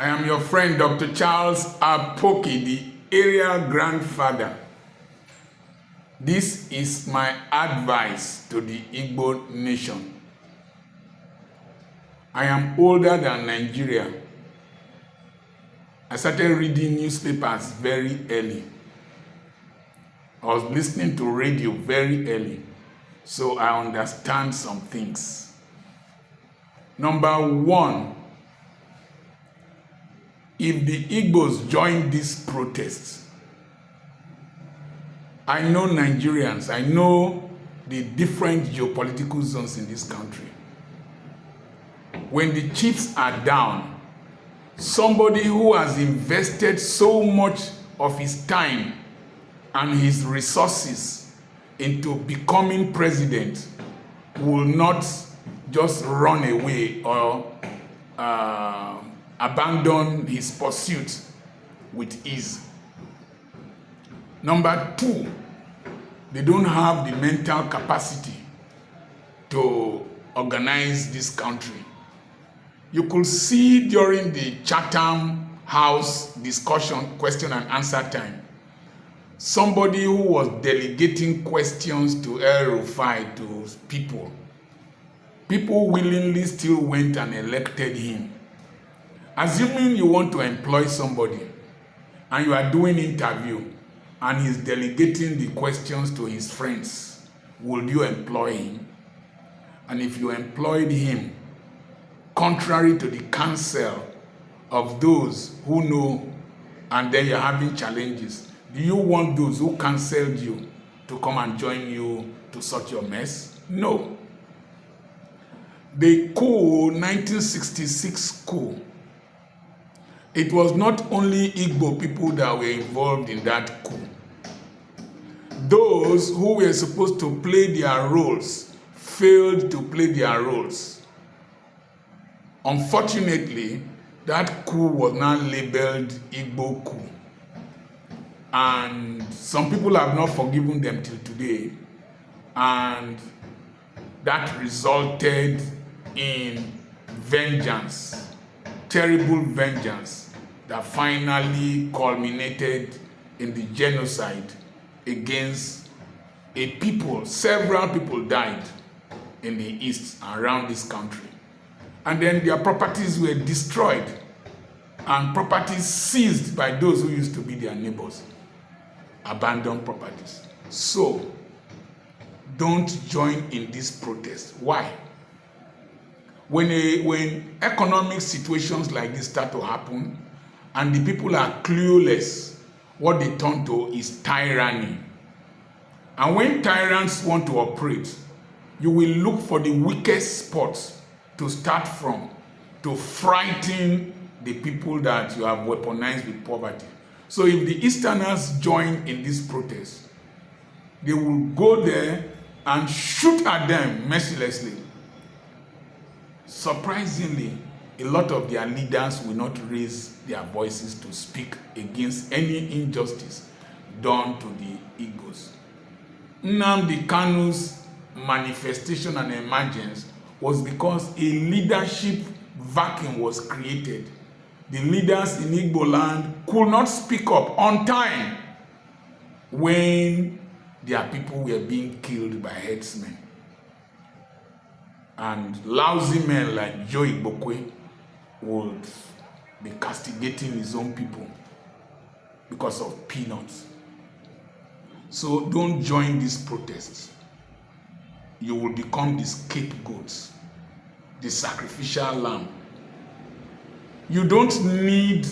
I am your friend, Dr. Charles Apoki, the area grandfather. This is my advice to the Igbo nation. I am older than Nigeria. I started reading newspapers very early. I was listening to radio very early, so I understand some things. Number one, if the Igbos join these protests, I know Nigerians, I know the different geopolitical zones in this country. When the chips are down, somebody who has invested so much of his time and his resources into becoming president will not just run away or abandon his pursuit with ease. Number two, they don't have the mental capacity to organize this country. You could see during the Chatham House discussion, question and answer time, somebody who was delegating questions to El-Rufai, to people willingly still went and elected him. Assuming you want to employ somebody and you are doing interview and he's delegating the questions to his friends, will you employ him? And if you employed him, contrary to the counsel of those who know, and then you're having challenges, do you want those who counseled you to come and join you to sort your mess? No. The coup, 1966 coup, it was not only Igbo people that were involved in that coup. Those who were supposed to play their roles failed to play their roles. Unfortunately, that coup was now labeled Igbo coup. And some people have not forgiven them till today. And that resulted in vengeance, terrible vengeance, that finally culminated in the genocide against a people. Several people died in the east around this country. And then their properties were destroyed and properties seized by those who used to be their neighbors. Abandoned properties. So, don't join in this protest. Why? When economic situations like this start to happen and the people are clueless, what they turn to is tyranny. And when tyrants want to operate, you will look for the weakest spots to start from, to frighten the people that you have weaponized with poverty. So if the Easterners join in this protest, they will go there and shoot at them mercilessly. Surprisingly, a lot of their leaders will not raise their voices to speak against any injustice done to the Igbos. Nnamdi Kanu's manifestation and emergence was because a leadership vacuum was created. The leaders in Igbo land could not speak up on time when their people were being killed by herdsmen. And lousy men like Joe Igbokwe would be castigating his own people because of peanuts. So don't join these protests. You will become the scapegoats, the sacrificial lamb. You don't need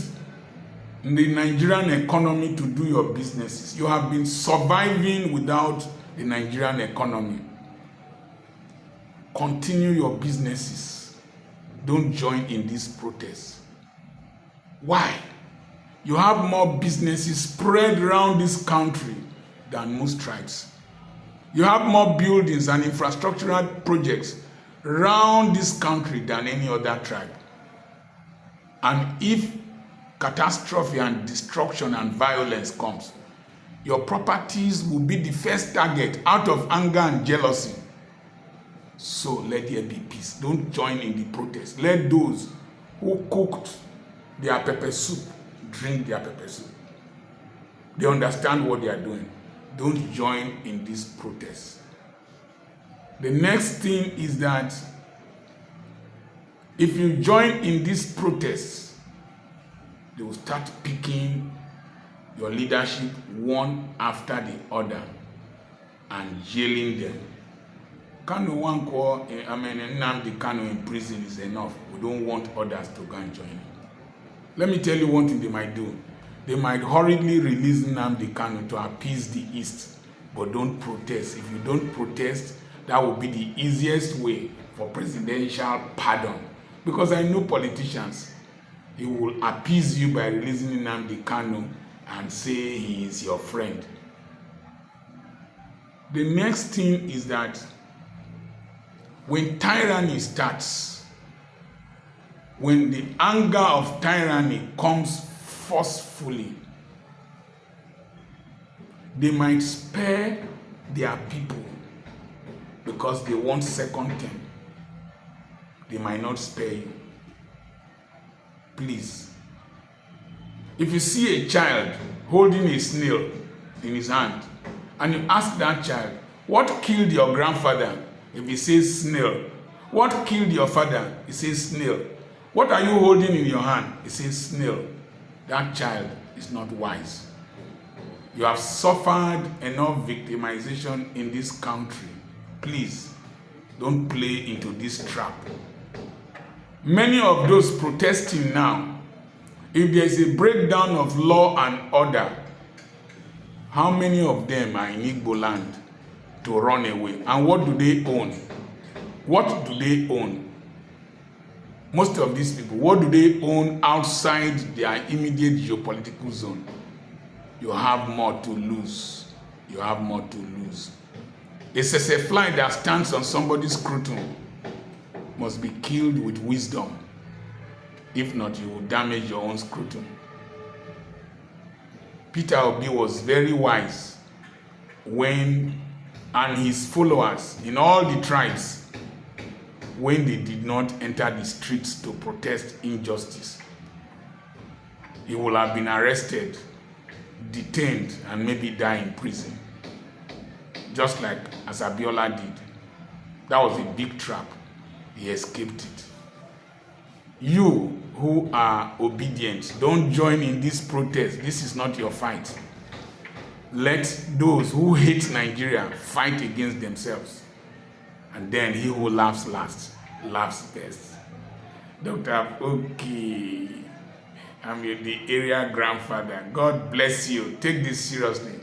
the Nigerian economy to do your businesses. You have been surviving without the Nigerian economy. Continue your businesses. Don't join in these protests. Why? You have more businesses spread around this country than most tribes. You have more buildings and infrastructural projects around this country than any other tribe. And if catastrophe and destruction and violence comes, your properties will be the first target out of anger and jealousy. So let there be peace. Don't join in the protest. Let those who cooked their pepper soup, drink their pepper soup. They understand what they are doing. Don't join in this protest. The next thing is that if you join in this protest, they will start picking your leadership one after the other and jailing them. Kanu one call, Nnamdi Kanu in prison is enough. We don't want others to go and join him. Let me tell you one thing they might do. They might hurriedly release Nnamdi Kanu to appease the East, but don't protest. If you don't protest, that will be the easiest way for presidential pardon. Because I know politicians, he will appease you by releasing Nnamdi Kanu and say he is your friend. The next thing is that when tyranny starts, when the anger of tyranny comes forcefully, they might spare their people because they want second term. They might not spare you. Please, if you see a child holding a snail in his hand and you ask that child, what killed your grandfather? If he says snail. What killed your father? He says snail. What are you holding in your hand? He says snail. That child is not wise. You have suffered enough victimization in this country. Please, don't play into this trap. Many of those protesting now, if there is a breakdown of law and order, how many of them are in Igbo land to run away? And what do they own? What do they own? Most of these people, what do they own outside their immediate geopolitical zone? You have more to lose. You have more to lose. It's as a fly that stands on somebody's scrotum must be killed with wisdom. If not, you will damage your own scrotum. Peter Obi was very wise when, and his followers in all the tribes, when they did not enter the streets to protest injustice. He would have been arrested, detained, and maybe die in prison. Just like as Abiola did. That was a big trap. He escaped it. You who are obedient, don't join in this protest. This is not your fight. Let those who hate Nigeria fight against themselves. And then he who laughs last, laughs best. Dr. Okay, I'm the area grandfather. God bless you. Take this seriously.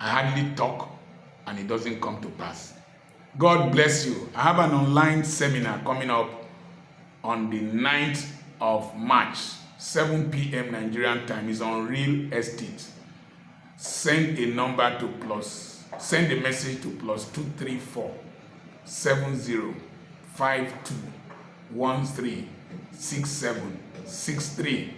I hardly talk and it doesn't come to pass. God bless you. I have an online seminar coming up on the 9th of March, 7 p.m. Nigerian time. Is on real estate. Send a number to send a message to +234 7052136763,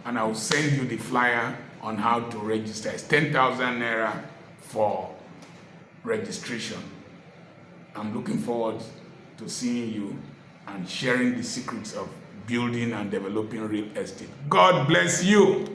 and I will send you the flyer on how to register. It's 10,000 naira for registration. I'm looking forward to seeing you and sharing the secrets of building and developing real estate. God bless you.